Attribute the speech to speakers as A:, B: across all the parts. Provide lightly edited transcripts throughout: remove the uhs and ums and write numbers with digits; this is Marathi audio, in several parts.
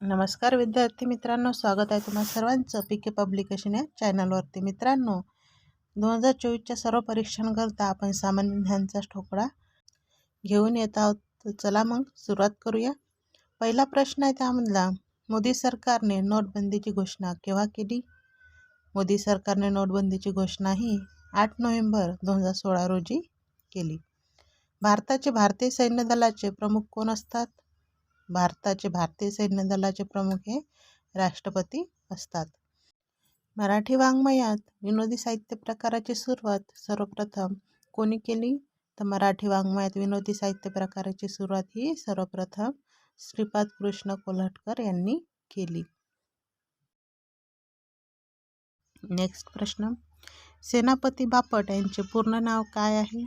A: नमस्कार विद्यार्थी मित्रांनो, स्वागत आहे तुम्हा सर्वांचं पीके पब्लिकेशन या चॅनलवरती. मित्रांनो, 2024च्या सर्व परीक्षांकरता आपण सामान्य ज्ञानचा ठोकळा घेऊन येत आहोत. तर चला मग सुरुवात करूया. पहिला प्रश्न आहे त्यामधला, मोदी सरकारने नोटबंदीची घोषणा केव्हा केली? मोदी सरकारने नोटबंदीची घोषणा ही 8 नोव्हेंबर 2016 रोजी केली. भारतीय सैन्य दलाचे प्रमुख कोण असतात? भारतीय सैन्य दलाचे प्रमुख हे राष्ट्रपती असतात. मराठी वाङ्मयात विनोदी साहित्य प्रकाराची सुरुवात सर्वप्रथम कोणी केली? तर मराठी वाङ्मयात विनोदी साहित्य प्रकाराची सुरुवात ही सर्वप्रथम श्रीपाद कृष्ण कोल्हटकर यांनी केली. नेक्स्ट प्रश्न, सेनापती बापट यांचे पूर्ण नाव काय आहे?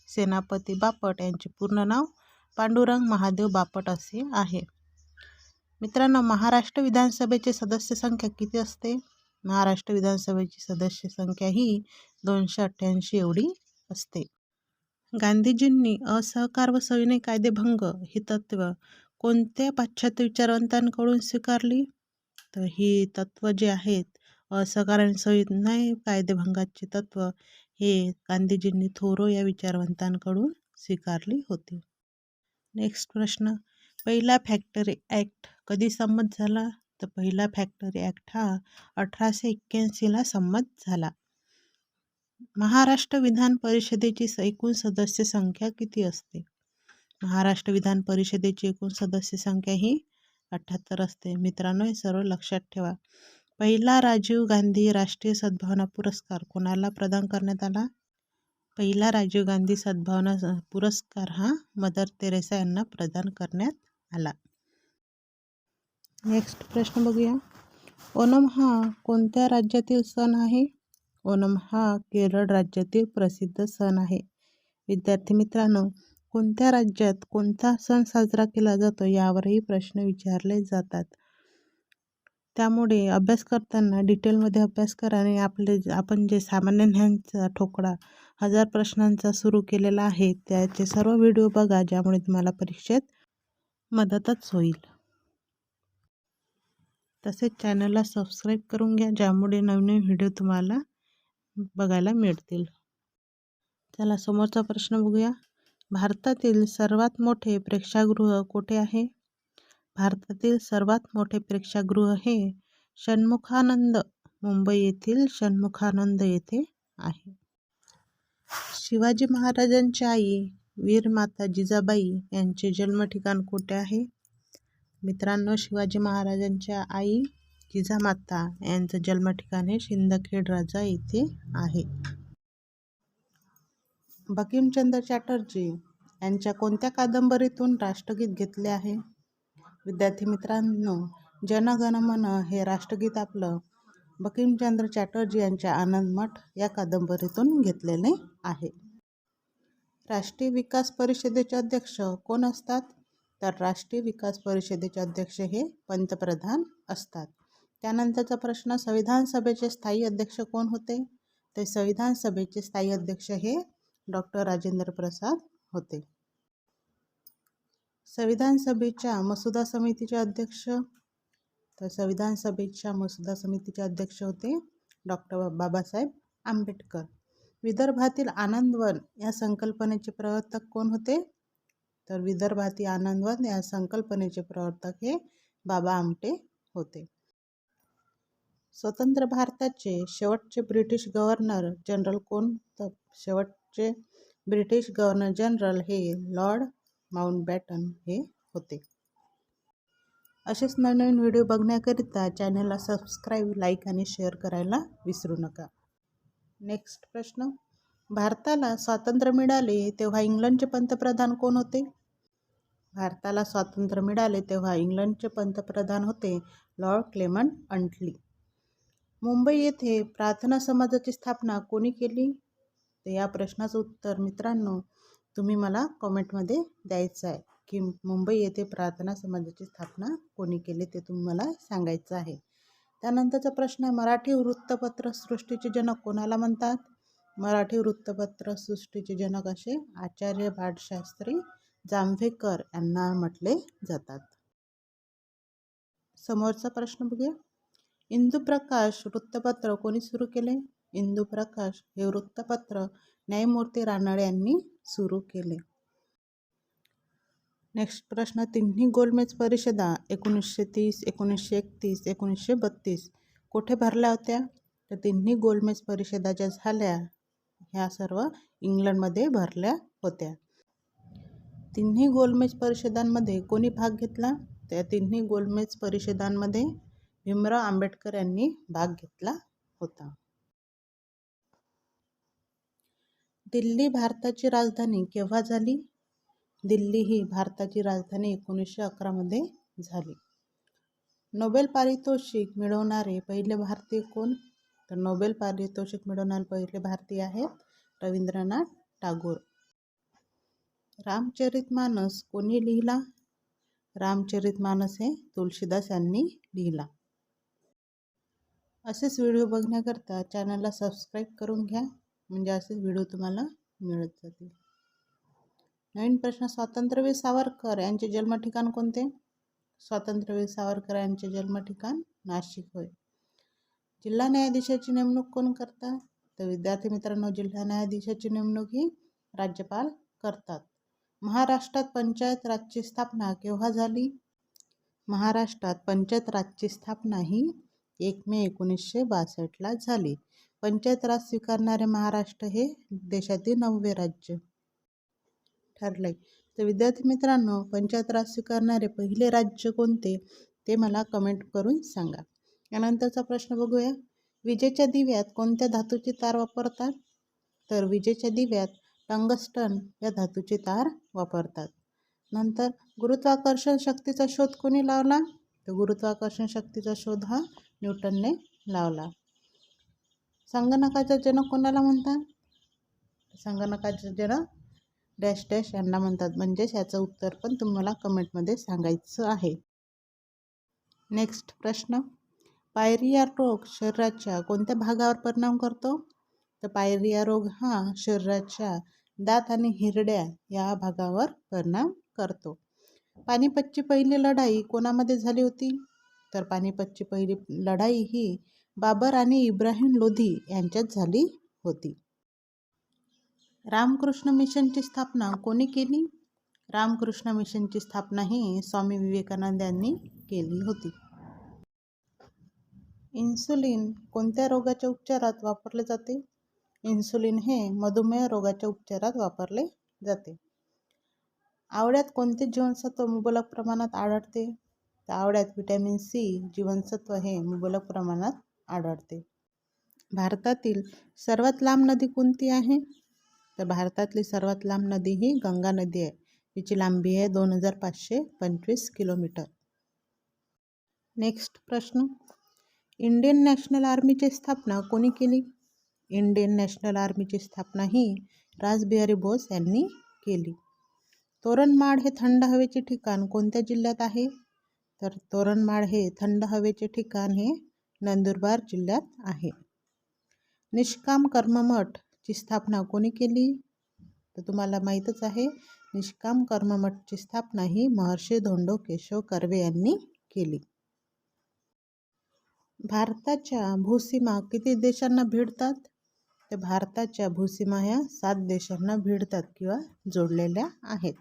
A: सेनापती बापट यांचे पूर्ण नाव पांडुरंग महादेव बापट असे आहे. मित्रांनो, महाराष्ट्र विधानसभेचे सदस्य संख्या किती असते? महाराष्ट्र विधानसभेची सदस्य संख्या ही 288 एवढी असते. गांधीजींनी असहकार व सविनय कायदेभंग ही तत्व कोणत्या पाश्चात्य विचारवंतांकडून स्वीकारली? तर ही तत्व जे आहेत, असहकार आणि सविनय कायदेभंगाची तत्व हे गांधीजींनी थोरो या विचारवंतांकडून स्वीकारली होती. नेक्स्ट प्रश्न, पहिला फॅक्टरी ॲक्ट कधी संमत झाला? तर पहिला फॅक्टरी ॲक्ट हा 1881ला संमत झाला. महाराष्ट्र विधान परिषदेची एकूण सदस्य संख्या किती असते? महाराष्ट्र विधान परिषदेची एकूण सदस्य संख्या ही 78 असते. मित्रांनो, हे सर्व लक्षात ठेवा. पहिला राजीव गांधी राष्ट्रीय सद्भावना पुरस्कार कोणाला प्रदान करण्यात आला? पहिला राजीव गांधी सद्भावना पुरस्कार हा मदर तेरेसा यांना प्रदान करण्यात आला. नेक्स्ट प्रश्न बघूया. ओणम हा कोणत्या राज्यातील सण आहे? ओणम हा केरळ राज्यातील प्रसिद्ध सण आहे. विद्यार्थी मित्रांनो, कोणत्या राज्यात कोणता सण साजरा केला जातो यावरही प्रश्न विचारले जातात. त्यामुळे अभ्यास करताना डिटेलमध्ये अभ्यास करा आणि आपण जे सामान्य ज्ञानचा ठोकळा 1000 प्रश्नांचा सुरू केलेला आहे त्याचे सर्व व्हिडिओ बघा, ज्यामुळे तुम्हाला परीक्षेत मदतच होईल. तसेच चॅनलला सबस्क्राईब करून घ्या, ज्यामुळे नवीन व्हिडिओ तुम्हाला बघायला मिळतील. चला समोरचा प्रश्न बघूया. भारतातील सर्वात मोठे प्रेक्षागृह कोठे आहे? भारतातील सर्वात मोठे प्रेक्षागृह हे षण्मुखानंद मुंबई येथील षण्मुखानंद येथे आहे. शिवाजी महाराजांची आई वीरमाता जिजाबाई यांचे जन्म ठिकाण कोठे आहे? मित्रांनो, शिवाजी महाराजांच्या आई जिजामाता यांचं जन्म ठिकाण हे सिंदखेड राजा येथे आहे. बंकिमचंद्र चॅटर्जी यांच्या कोणत्या कादंबरीतून राष्ट्रगीत घेतले आहे? विद्यार्थी मित्रांनो, जन गण मन हे राष्ट्रगीत आपलं बंकिमचंद्र चॅटर्जी यांच्या आनंदमठ या कादंबरीतून घेतलेले आहे. राष्ट्रीय विकास परिषदेचे अध्यक्ष कोण असतात? तर राष्ट्रीय विकास परिषदेचे अध्यक्ष हे पंतप्रधान असतात. त्यानंतरचा प्रश्न, संविधान सभेचे स्थायी अध्यक्ष कोण होते? ते संविधान सभेचे स्थायी अध्यक्ष हे डॉक्टर राजेंद्र प्रसाद होते. संविधान सभेच्या मसुदा समितीचे अध्यक्ष, तर संविधान सभेच्या मसुदा समितीचे अध्यक्ष होते डॉक्टर बाबासाहेब आंबेडकर. विदर्भातील आनंदवन या संकल्पनेचे प्रवर्तक कोण होते? तर विदर्भातील आनंदवन या संकल्पनेचे प्रवर्तक हे बाबा आमटे होते. स्वतंत्र भारताचे शेवटचे ब्रिटिश गव्हर्नर जनरल कोण? तर शेवटचे ब्रिटिश गव्हर्नर जनरल हे लॉर्ड माउंटबॅटन हे होते. असेच नवनवीन व्हिडिओ बघण्याकरिता चॅनलला सबस्क्राईब, लाईक आणि शेअर करायला विसरू नका. नेक्स्ट प्रश्न, भारताला स्वातंत्र्य मिळाले तेव्हा इंग्लंडचे पंतप्रधान कोण होते? भारताला स्वातंत्र्य मिळाले तेव्हा इंग्लंडचे पंतप्रधान होते लॉर्ड क्लेमंट अंटली. मुंबई येथे प्रार्थना समाजाची स्थापना कोणी केली? तर या प्रश्नाचं उत्तर मित्रांनो तुम्ही मला कमेंटमध्ये द्यायचं आहे की मुंबई येथे प्रार्थना समाजाची स्थापना कोणी केली ते तुम्ही मला सांगायचं आहे. त्यानंतरचा प्रश्न आहे, मराठी वृत्तपत्र सृष्टीचे जनक कोणाला म्हणतात? मराठी वृत्तपत्र सृष्टीचे जनक असे आचार्य बाळशास्त्री जांभेकर यांना म्हटले जातात. समोरचा प्रश्न बघूया. इंदुप्रकाश वृत्तपत्र कोणी सुरू केले? इंदुप्रकाश हे वृत्तपत्र न्यायमूर्ती रानडे यांनी सुरू केले. नेक्स्ट प्रश्न. तिन्ही गोलमेज परिषदा 1930, 1931, 1932 कुठे भरल्या होत्या? तर तिन्ही गोलमेज परिषदा ज्या झाल्या ह्या सर्व इंग्लंडमध्ये भरल्या होत्या. तिन्ही गोलमेज परिषदांमध्ये कोणी भाग घेतला? त्या तिन्ही गोलमेज परिषदांमध्ये भीमराव आंबेडकर यांनी भाग घेतला होता. दिल्ली भारताची राजधानी केव्हा झाली? दिल्ली ही भारताची राजधानी 1911 मध्ये झाली. नोबेल पारितोषिक मिळवणारे पहिले भारतीय कोण? तर नोबेल पारितोषिक मिळवणारे पहिले भारतीय आहेत रवींद्रनाथ टागोर. रामचरितमानस कोणी लिहिला? रामचरितमानस हे तुलसीदास यांनी लिहिला. असेच व्हिडिओ बघण्याकरता चॅनलला सबस्क्राईब करून घ्या, म्हणजे असेच व्हिडिओ तुम्हाला मिळत जातील. नवीन प्रश्न. स्वातंत्र्यवीर सावरकर यांचे जन्मठिकाण कोणते? स्वातंत्र्यवीर सावरकर यांचे जन्मठिकाण नाशिक होय. जिल्हा न्यायाधीशाची नेमणूक कोण करतात? तर विद्यार्थी मित्रांनो, जिल्हा न्यायाधीशाची नेमणूक ही राज्यपाल करतात. महाराष्ट्रात पंचायत राजची स्थापना केव्हा झाली? महाराष्ट्रात पंचायत राजची स्थापना ही 1 मे 1962 झाली. पंचायत राज स्वीकारणारे महाराष्ट्र हे देशातील 9वे राज्य ठरले. तर विद्यार्थी मित्रांनो, पंचायत राज स्वीकारणारे पहिले राज्य कोणते ते मला कमेंट करून सांगा. यानंतरचा प्रश्न बघूया. विजेच्या दिव्यात कोणत्या धातूची तार वापरतात? तर विजेच्या दिव्यात टंगस्टन या धातूची तार वापरतात. नंतर गुरुत्वाकर्षण शक्तीचा शोध कोणी लावला? तर गुरुत्वाकर्षण शक्तीचा शोध हा न्यूटनने लावला. संगणकाचा जनक कोणाला म्हणतात? संगणकाचा जनक डॅश डॅश यांना म्हणतात. म्हणजेच याचं उत्तर पण तुम्हाला कमेंटमध्ये सांगायचं आहे. नेक्स्ट प्रश्न. पायरिया रोग शरीराच्या कोणत्या भागावर परिणाम करतो? तर पायरिया रोग हा शरीराच्या दात आणि हिरड्या या भागावर परिणाम करतो. पानिपतची पहिली लढाई कोणामध्ये झाली होती? तर पानिपतची पहिली लढाई ही बाबर आणि इब्राहिम लोधी यांच्यात झाली होती. रामकृष्ण मिशनची स्थापना कोणी केली? रामकृष्ण मिशनची स्थापना ही स्वामी विवेकानंद यांनी केली होती. इन्सुलिन कोणत्या रोगाच्या उपचारात वापरले जाते? इन्सुलिन हे मधुमेह रोगाच्या उपचारात वापरले जाते. आवळ्यात कोणते जीवनसत्व मुबलक प्रमाणात आढळते? तर आवळ्यात व्हिटॅमिन सी जीवनसत्व हे मुबलक प्रमाणात आढळते. भारतातील सर्वात लांब नदी कोणती आहे? तर भारतातली सर्वात लांब नदी ही गंगा नदी आहे. तिची लांबी आहे 2525 किलोमीटर. नेक्स्ट प्रश्न. इंडियन नॅशनल आर्मीची स्थापना कोणी केली? इंडियन नॅशनल आर्मीची स्थापना ही रासबिहारी बोस यांनी केली. तोरणमाळ हे थंड हवेचे ठिकाण कोणत्या जिल्ह्यात आहे? तर तोरणमाळ हे थंड हवेचे ठिकाण हे नंदुरबार जिल्ह्यात आहे. निष्काम कर्ममठ ची स्थापना कोणी केली? तर तुम्हाला माहीतच आहे, निष्काम कर्ममठची स्थापना ही महर्षी धोंडो केशव कर्वे यांनी केली. भारताच्या भूसीमा किती देशांना भिडतात? तर भारताच्या भूसीमा ह्या 7 देशांना भिडतात किंवा जोडलेल्या आहेत.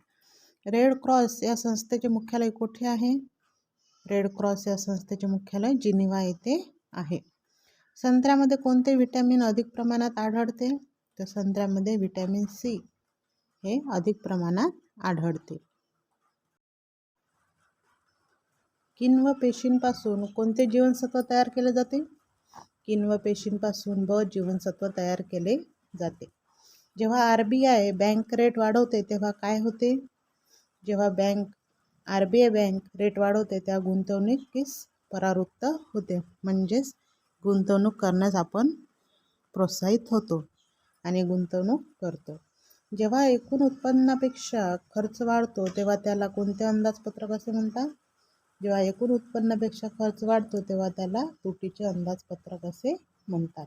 A: रेड क्रॉस या संस्थेचे मुख्यालय कुठे आहे? रेड क्रॉस या संस्थेचे मुख्यालय जिनिव्हा येथे आहे. संत्र्यामध्ये कोणते व्हिटॅमिन अधिक प्रमाणात आढळते? तर संत्र्यामध्ये व्हिटॅमिन सी हे अधिक प्रमाणात आढळते. किण्व पेशींपासून कोणते जीवनसत्व तयार केले जाते? किण्व पेशींपासून ब जीवनसत्व तयार केले जाते. जेव्हा RBI बँक रेट वाढवते तेव्हा काय होते? जेव्हा RBI बँक रेट वाढवते तेव्हा गुंतवणुकीस परावृत्त होते, म्हणजेच गुंतवणूक करण्यास आपण प्रोत्साहित होतो आणि गुंतवणूक करतो. जेव्हा एकूण उत्पन्नापेक्षा खर्च वाढतो तेव्हा त्याला कोणते अंदाजपत्रक असे म्हणतात? जेव्हा एकूण उत्पन्नापेक्षा खर्च वाढतो तेव्हा त्याला तुटीचे अंदाजपत्रक असे म्हणतात.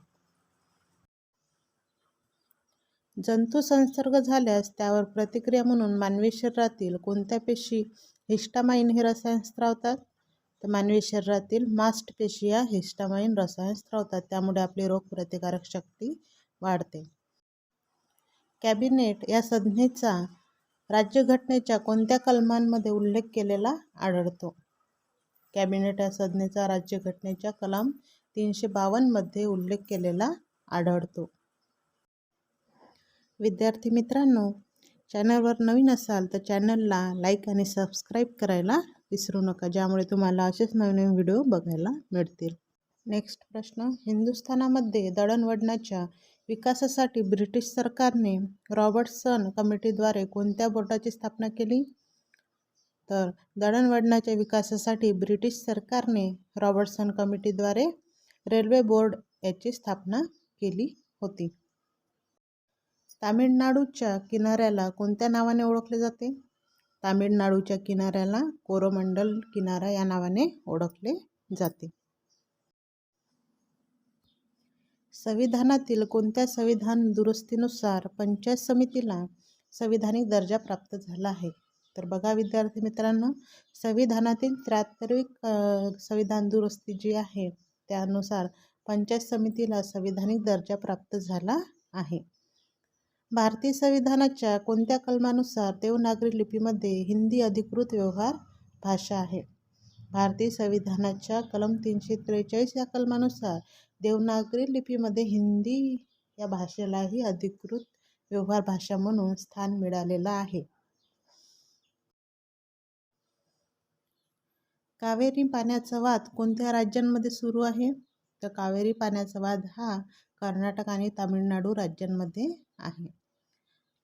A: जंतू संसर्ग झाल्यास त्यावर प्रतिक्रिया म्हणून मानवी शरीरातील कोणत्या पेशी हिस्टामाइन हे रसायन स्रावतात? तर मानवी शरीरातील मांसपेशी या हिस्टामाइन रसायन स्त्रवतात, त्यामुळे आपली रोगप्रतिकारक शक्ती वाढते. कॅबिनेट या संज्ञेचा राज्यघटनेच्या कोणत्या कलमांमध्ये उल्लेख केलेला आढळतो? कॅबिनेट या संज्ञेचा राज्यघटनेच्या कलम 352 मध्ये उल्लेख केलेला आढळतो. विद्यार्थी मित्रांनो, चॅनलवर नवीन असाल तर चॅनलला लाईक आणि सबस्क्राईब करायला विसरू नका, ज्यामुळे तुम्हाला असेच नवीन व्हिडिओ बघायला मिळतील. नेक्स्ट प्रश्न, हिंदुस्थानामध्ये दळणवळणाच्या विकासासाठी ब्रिटिश सरकारने रॉबर्टसन कमिटीद्वारे कोणत्या बोर्डाची स्थापना केली? तर दळणवळणाच्या विकासासाठी ब्रिटिश सरकारने रॉबर्टसन कमिटीद्वारे रेल्वे बोर्ड याची स्थापना केली होती. तामिळनाडूच्या किनाऱ्याला कोणत्या नावाने ओळखले जाते? तामिळनाडूच्या किनाऱ्याला कोरोमंडल किनारा या नावाने ओळखले जाते. संविधानातील कोणत्या संविधान दुरुस्तीनुसार पंचायत समितीला संविधानिक दर्जा प्राप्त झाला आहे? तर बघा विद्यार्थी मित्रांनो, संविधानातील 73वी संविधान दुरुस्ती जी आहे त्यानुसार पंचायत समितीला संविधानिक दर्जा प्राप्त झाला आहे. भारतीय संविधानाच्या कोणत्या कलमानुसार देवनागरी लिपीमध्ये हिंदी अधिकृत व्यवहार भाषा आहे? भारतीय संविधानाच्या कलम 343 या कलमानुसार देवनागरी लिपीमध्ये हिंदी या भाषेलाही अधिकृत व्यवहार भाषा म्हणून स्थान मिळालेलं आहे. कावेरी पाण्याचा वाद कोणत्या राज्यांमध्ये सुरू आहे? तर कावेरी पाण्याचा वाद हा कर्नाटक आणि तामिळनाडू राज्यांमध्ये आहे.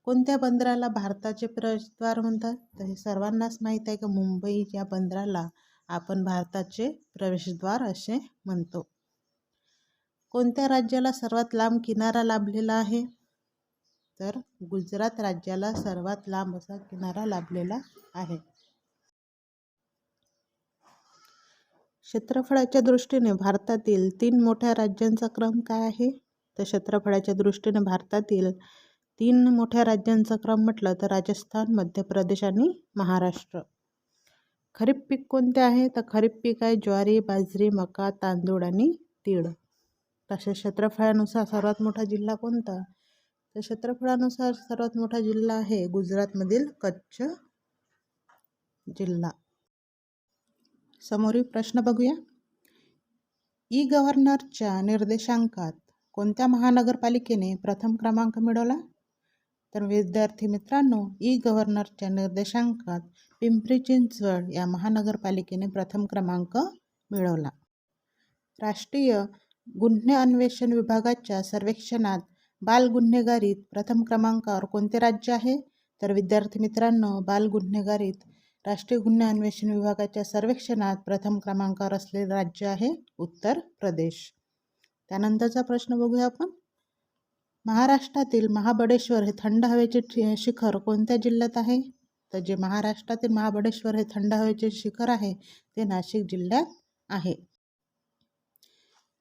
A: कोणत्या बंदराला भारताचे प्रवेशद्वार म्हणतात? तर हे सर्वांनाच माहीत आहे की मुंबई या बंदराला आपण भारताचे प्रवेशद्वार असे म्हणतो. कोणत्या राज्याला सर्वात लांब किनारा लाभलेला आहे? तर गुजरात राज्याला सर्वात लांब असा किनारा लाभलेला आहे. क्षेत्रफळाच्या दृष्टीने भारतातील 3 मोठ्या राज्यांचा क्रम काय आहे? तर क्षेत्रफळाच्या दृष्टीने भारतातील 3 मोठ्या राज्यांचा क्रम म्हटलं तर राजस्थान, मध्य प्रदेश आणि महाराष्ट्र. खरीप पीक कोणते आहे? तर खरीप पीक आहे ज्वारी, बाजरी, मका, तांदूळ आणि तीळ. तसेच क्षेत्रफळानुसार सर्वात मोठा जिल्हा कोणता? तर क्षेत्रफळानुसार सर्वात मोठा जिल्हा आहे गुजरातमधील कच्छ जिल्हा. समोरील प्रश्न बघूया. ई-गव्हर्नरच्या निर्देशांकात कोणत्या महानगरपालिकेने प्रथम क्रमांक मिळवला? तर विद्यार्थी मित्रांनो, ई-गव्हर्नरच्या निर्देशांकात पिंपरी चिंचवड या महानगरपालिकेने प्रथम क्रमांक मिळवला. राष्ट्रीय गुन्हे अन्वेषण विभागाच्या सर्वेक्षणात बाल गुन्हेगारीत प्रथम क्रमांकावर कोणते राज्य आहे? तर विद्यार्थी मित्रांनो, बाल गुन्हेगारीत राष्ट्रीय गुन्हे अन्वेषण विभागाच्या सर्वेक्षणात प्रथम क्रमांकावर असलेले राज्य आहे उत्तर प्रदेश. त्यानंतरचा प्रश्न बघूया आपण. महाराष्ट्रातील महाबळेश्वर हे थंड हवेचे शिखर कोणत्या जिल्ह्यात आहे? तर जे महाराष्ट्रातील महाबळेश्वर हे थंड हवेचे शिखर आहे ते नाशिक जिल्ह्यात आहे.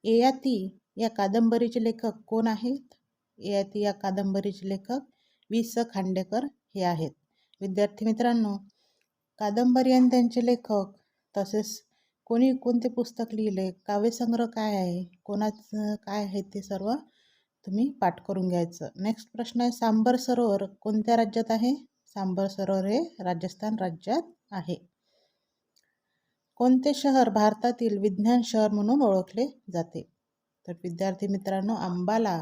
A: ययाती या कादंबरीचे लेखक कोण आहेत? ययाती या कादंबरीचे लेखक वि.स. खांडेकर हे आहेत. विद्यार्थी मित्रांनो, कादंबरी आणि त्यांचे लेखक तसेच कोणी कोणते पुस्तक लिहिले, काव्यसंग्रह काय आहे, कोणाचं काय आहे ते सर्व तुम्ही पाठ करून घ्यायचं. नेक्स्ट प्रश्न आहे, सांबर सरोवर कोणत्या राज्यात आहे? सांबर सरोवर हे राजस्थान राज्यात आहे. कोणते शहर भारतातील विज्ञान शहर म्हणून ओळखले जाते? तर विद्यार्थी मित्रांनो, अंबाला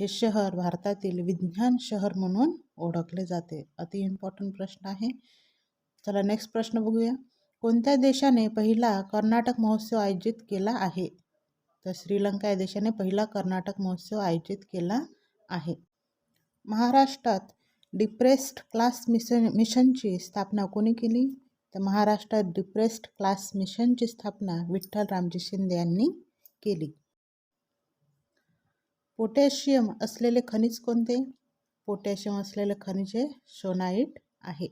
A: हे शहर भारतातील विज्ञान शहर म्हणून ओळखले जाते. अति इम्पॉर्टंट प्रश्न आहे. चला नेक्स्ट प्रश्न बघूया. कोणत्या देशाने पहिला कर्नाटक महोत्सव आयोजित केला आहे? तर श्रीलंका या देशाने पहिला कर्नाटक महोत्सव आयोजित केला आहे. महाराष्ट्रात डिप्रेस्ड क्लास मिशनची स्थापना कोणी केली? तर महाराष्ट्रात डिप्रेस्ड क्लास मिशनची स्थापना विठ्ठल रामजी शिंदे यांनी केली. पोटॅशियम असलेले खनिज कोणते? पोटॅशियम असलेले खनिज हे सोनाईट आहे.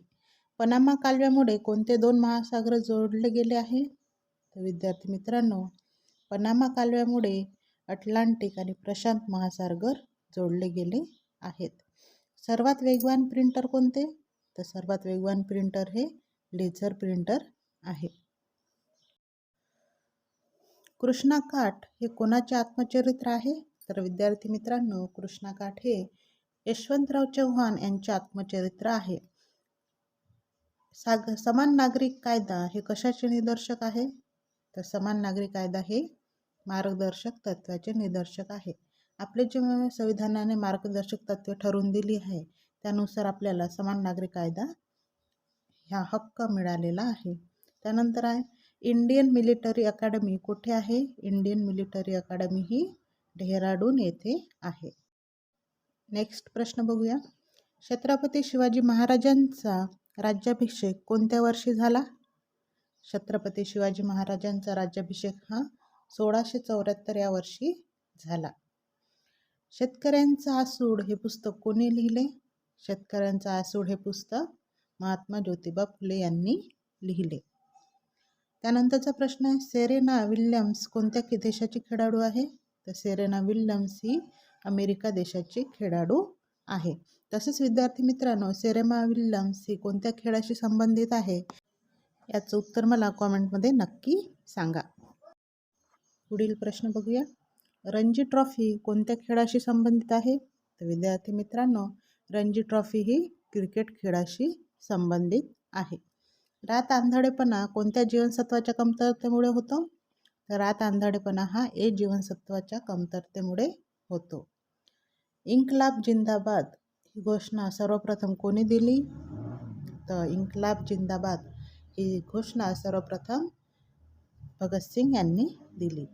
A: पनामा कालव्यामुळे कोणते 2 महासागर जोडले गेले आहे? तर विद्यार्थी मित्रांनो, पनामा कालव्यामुळे अटलांटिक आणि प्रशांत महासागर जोडले गेले आहेत. सर्वात वेगवान प्रिंटर कोणते? तर सर्वात वेगवान प्रिंटर हे लेझर प्रिंटर आहे. कृष्णाकाठ हे कोणाचे आत्मचरित्र आहे? तर विद्यार्थी मित्रांनो, कृष्णाकाठ हे यशवंतराव चव्हाण यांचे आत्मचरित्र आहे. समान नागरिक कायदा हे कशाचे निदर्शक आहे? तर समान नागरिक कायदा हे मार्गदर्शक तत्वाचे निदर्शक आहे. आपले जे संविधानाने मार्गदर्शक तत्वे ठरवून दिली आहे त्यानुसार आपल्याला समान नागरिक कायदा हा हक्क मिळालेला आहे. त्यानंतर आहे इंडियन मिलिटरी अकॅडमी कुठे आहे? इंडियन मिलिटरी अकॅडमी ही डेहराडून येथे आहे. नेक्स्ट प्रश्न बघूया. छत्रपती शिवाजी महाराजांचा राज्याभिषेक कोणत्या वर्षी झाला? छत्रपती शिवाजी महाराजांचा राज्याभिषेक हा 1674 या वर्षी झाला. शेतकऱ्यांचा आसूड हे पुस्तक कोणी लिहिले? शेतकऱ्यांचा आसूड हे पुस्तक महात्मा ज्योतिबा फुले यांनी लिहिले. त्यानंतरचा प्रश्न आहे सेरेना विल्यम्स कोणत्या देशाची खेळाडू आहे? तर सेरेना विल्यम्स ही अमेरिका देशाची खेळाडू आहे. तसेच विद्यार्थी मित्रांनो, सेरेना विल्यम्स ही कोणत्या खेळाशी संबंधित आहे याचं उत्तर मला कॉमेंटमध्ये नक्की सांगा. पुढील प्रश्न बघूया. रणजी ट्रॉफी कोणत्या खेळाशी संबंधित आहे? तर विद्यार्थी मित्रांनो, रणजी ट्रॉफी ही क्रिकेट खेळाशी संबंधित आहे. रात आंधळेपणा कोणत्या जीवनसत्वाच्या कमतरतेमुळे होतो? तर रात आंधळेपणा हा ए जीवनसत्वाच्या कमतरतेमुळे होतो. इन्कलाब जिंदाबाद ही घोषणा सर्वप्रथम कोणी दिली? तर इन्कलाब जिंदाबाद ही घोषणा सर्वप्रथम भगतसिंग यांनी दिली.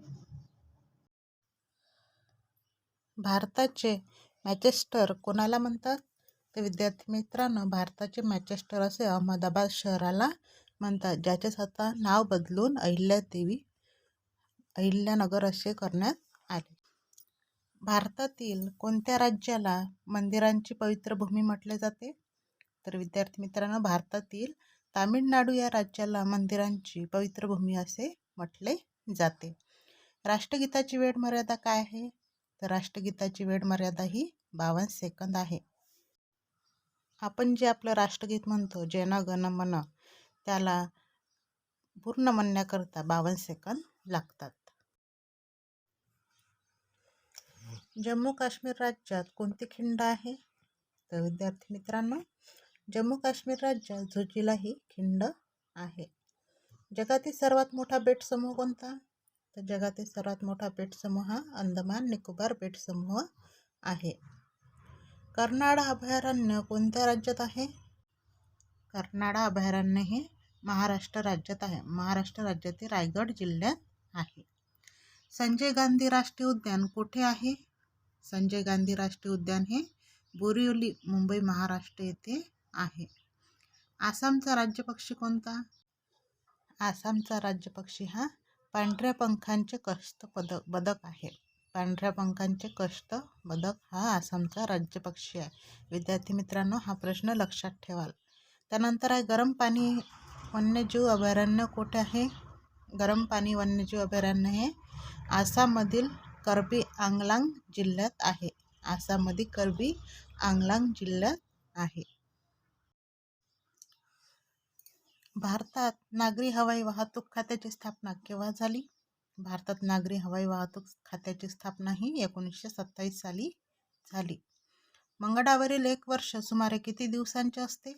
A: भारताचे मँचेस्टर कोणाला म्हणतात? तर विद्यार्थी मित्रांनो, भारताचे मँचेस्टर असे अहमदाबाद शहराला म्हणतात, ज्याचे आता नाव बदलून अहिल्यानगर असे करण्यात आले. भारतातील कोणत्या राज्याला मंदिरांची पवित्र भूमी म्हटले जाते? तर विद्यार्थी मित्रांनो, भारतातील तामिळनाडू या राज्याला मंदिरांची पवित्र भूमी असे म्हटले जाते. राष्ट्रगीताची वेळ मर्यादा काय आहे? तर राष्ट्रगीताची वेळ मर्यादा ही 52 सेकंद आहे. आपण जे आपलं राष्ट्रगीत म्हणतो जन गण मन, त्याला पूर्ण म्हणण्याकरता 52 सेकंद लागतात. जम्मू काश्मीर राज्यात कोणती खिंड आहे? तर विद्यार्थी मित्रांनो, जम्मू काश्मीर राज्यात झोजिला ही खिंड आहे. जगातील सर्वात मोठा बेटसमूह कोणता? तर जगातील सर्वात मोठा बेटसमूह हा अंदमान निकोबार बेटसमूह आहे. कर्नाड अभयारण्य कोणत्या राज्यात आहे? कर्नाड अभयारण्य हे महाराष्ट्र राज्यात आहे. महाराष्ट्र राज्यातील रायगड जिल्ह्यात आहे. संजय गांधी राष्ट्रीय उद्यान कुठे आहे? संजय गांधी राष्ट्रीय उद्यान हे बोरिवली, मुंबई, महाराष्ट्र येथे आहे. आसामचा राज्यपक्षी कोणता? आसामचा राज्यपक्षी हा पांढऱ्या पंखांचे कष्ट बदक आहे. पांढऱ्या पंखांचे कष्ट बदक हा आसामचा राज्यपक्षी आहे. विद्यार्थी मित्रांनो, हा प्रश्न लक्षात ठेवाल. त्यानंतर आहे गरम पाणी वन्यजीव अभयारण्य कुठे आहे? गरम पाणी वन्यजीव अभयारण्य हे आसाममधील कर्बी आंगलांग जिल्ह्यात आहे. आसाममध्ये कर्बी आंगलांग जिल्ह्यात आहे. भारतात नागरी हवाई वाहतूक खात्याची स्थापना केव्हा झाली? भारतात नागरी हवाई वाहतूक खात्याची स्थापना ही 1927 साली झाली. मंगळावरील एक वर्ष सुमारे किती दिवसांचे असते?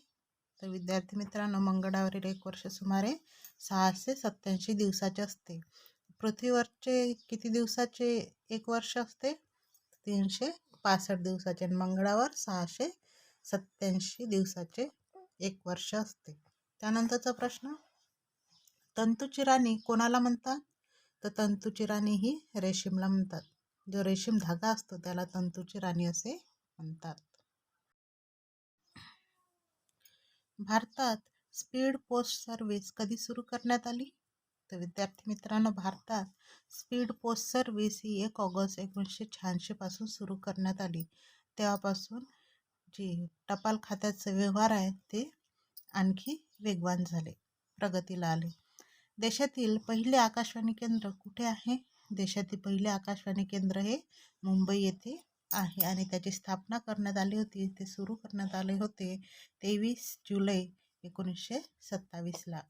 A: तर विद्यार्थी मित्रांनो, मंगळावरील एक वर्ष सुमारे 687 दिवसाचे असते. पृथ्वीवरचे किती दिवसाचे एक वर्ष असते? 365 दिवसाचे. आणि मंगळावर 687 दिवसाचे एक वर्ष असते. त्यानंतरचा प्रश्न, तंतूची राणी कोणाला म्हणतात? तर तंतूची राणी ही रेशीमला म्हणतात. जो रेशीम धागा असतो त्याला तंतूची राणी असे म्हणतात. भारतात स्पीड पोस्ट सर्व्हिस कधी सुरू करण्यात आली? तर विद्यार्थी मित्रांनो, भारतात स्पीड पोस्ट सर्व्हिस ही 1 ऑगस्ट 1986 पासून सुरू करण्यात आली. तेव्हापासून जी टपाल खात्याचे व्यवहार आहेत ते आणखी वेगवान झाले, प्रगतीला आले. देशातील पहिले आकाशवाणी केंद्र कुठे आहे? देशातील पहिले आकाशवाणी केंद्र हे मुंबई येथे आहे आणि त्याची स्थापना करण्यात आली होती. ते सुरू करण्यात आले होते 23 जुलै 1927 ला.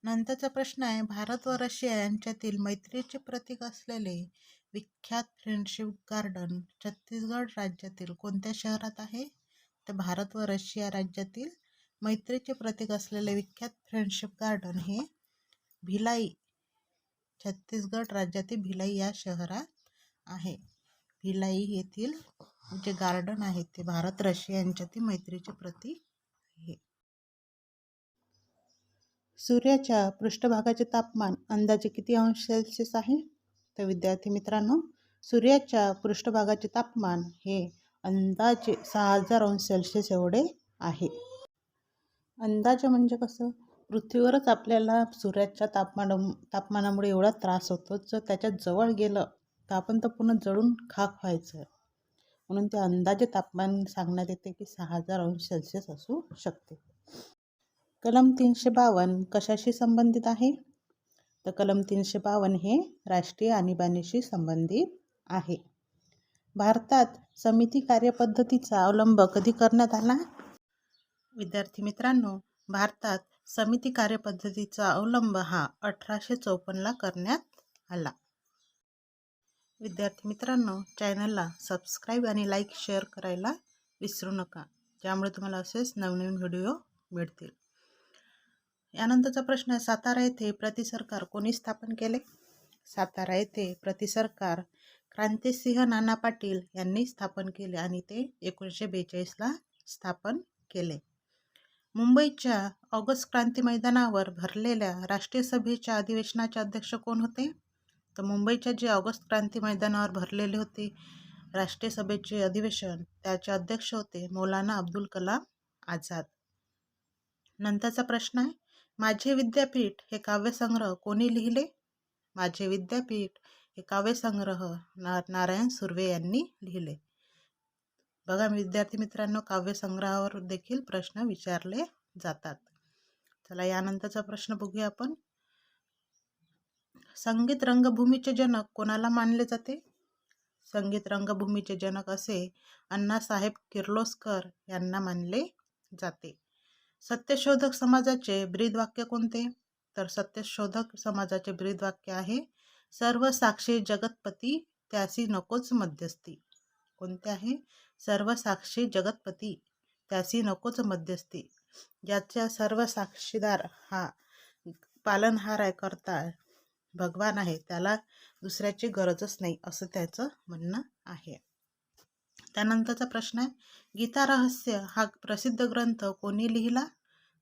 A: नंतरचा प्रश्न आहे, भारत व रशिया यांच्यातील मैत्रीचे प्रतीक असलेले विख्यात फ्रेंडशिप गार्डन छत्तीसगड राज्यातील कोणत्या शहरात आहे? तर भारत व रशिया राज्यातील मैत्रीचे प्रतीक असलेले विख्यात फ्रेंडशिप गार्डन हे भिलाई, छत्तीसगड राज्यातील भिलाई या शहरात आहे. भिलाई येथील जे गार्डन आहे ते भारत रशिया यांच्यातील मैत्रीचे प्रतीक आहे. सूर्याच्या पृष्ठभागाचे तापमान अंदाजे किती अंश सेल्सिअस आहे? तर विद्यार्थी मित्रांनो, सूर्याच्या पृष्ठभागाचे तापमान हे अंदाजे 6000 अंश सेल्सिअस एवढे आहे. अंदाजे म्हणजे कसं, पृथ्वीवरच आपल्याला सूर्याच्या तापमानामुळे एवढा त्रास होतो, जर त्याच्यात जवळ गेलं तर आपण तर पुन्हा जळून खाक व्हायचं. म्हणून ते अंदाजे तापमान सांगण्यात येते की 6000 अंश सेल्सिअस असू शकते. कलम 352 कशाशी संबंधित आहे? तर कलम 352 हे राष्ट्रीय आणीबाणीशी संबंधित आहे. भारतात समिती कार्यपद्धतीचा अवलंब कधी करण्यात आला? विद्यार्थी मित्रांनो, भारतात समिती कार्यपद्धतीचा अवलंब हा 1854 करण्यात आला. विद्यार्थी मित्रांनो, चॅनलला सबस्क्राईब आणि लाईक शेअर करायला विसरू नका, ज्यामुळे तुम्हाला असेच नवनवीन व्हिडिओ मिळतील. यानंतरचा प्रश्न आहे, सातारा येथे प्रतिसरकार कोणी स्थापन केले? सातारा येथे प्रतिसरकार क्रांतिसिंह नाना पाटील यांनी स्थापन केले आणि ते 1942ला स्थापन केले. मुंबईच्या ऑगस्ट क्रांती मैदानावर भरलेल्या राष्ट्रीय सभेच्या अधिवेशनाचे अध्यक्ष कोण होते? तर मुंबईच्या जे ऑगस्ट क्रांती मैदानावर भरलेले होते राष्ट्रीय सभेचे अधिवेशन, त्याचे अध्यक्ष होते मौलाना अब्दुल कलाम आझाद. नंतरचा प्रश्न आहे, माझे विद्यापीठ हे काव्यसंग्रह कोणी लिहिले? माझे विद्यापीठ हे काव्यसंग्रह नारायण सुर्वे यांनी लिहिले. बघा विद्यार्थी मित्रांनो, काव्यसंग्रहावर देखील प्रश्न विचारले जातात. चला यानंतरचा प्रश्न बघूया आपण. संगीत रंगभूमीचे जनक कोणाला मानले जाते? संगीत रंगभूमीचे जनक असे अण्णासाहेब किर्लोस्कर यांना मानले जाते. सत्यशोधक समाजाचे ब्रीदवाक्य कोणते? तर सत्यशोधक समाजाचे ब्रीदवाक्य आहे, सर्व साक्षी जगतपती त्यासी नकोच मध्यस्थी. कोणते आहे? सर्व साक्षी जगतपती त्यासी नकोच मध्यस्थी. ज्याच्या सर्व साक्षीदार हा पालनहार आहे, करता भगवान आहे, त्याला दुसऱ्याची गरजच नाही, असं त्याचं म्हणणं आहे. त्यानंतरचा प्रश्न आहे, गीता रहस्य हा प्रसिद्ध ग्रंथ कोणी लिहिला?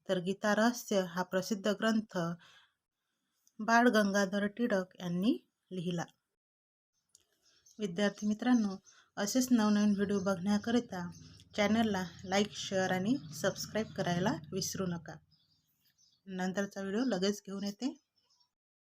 A: तर गीता रहस्य हा प्रसिद्ध ग्रंथ बाळ गंगाधर टिळक यांनी लिहिला. विद्यार्थी मित्रांनो, असेच नवनवीन व्हिडिओ बघण्याकरिता चॅनलला लाईक शेअर आणि सबस्क्राईब करायला विसरू नका. नंतरचा व्हिडिओ लगेच घेऊन येते.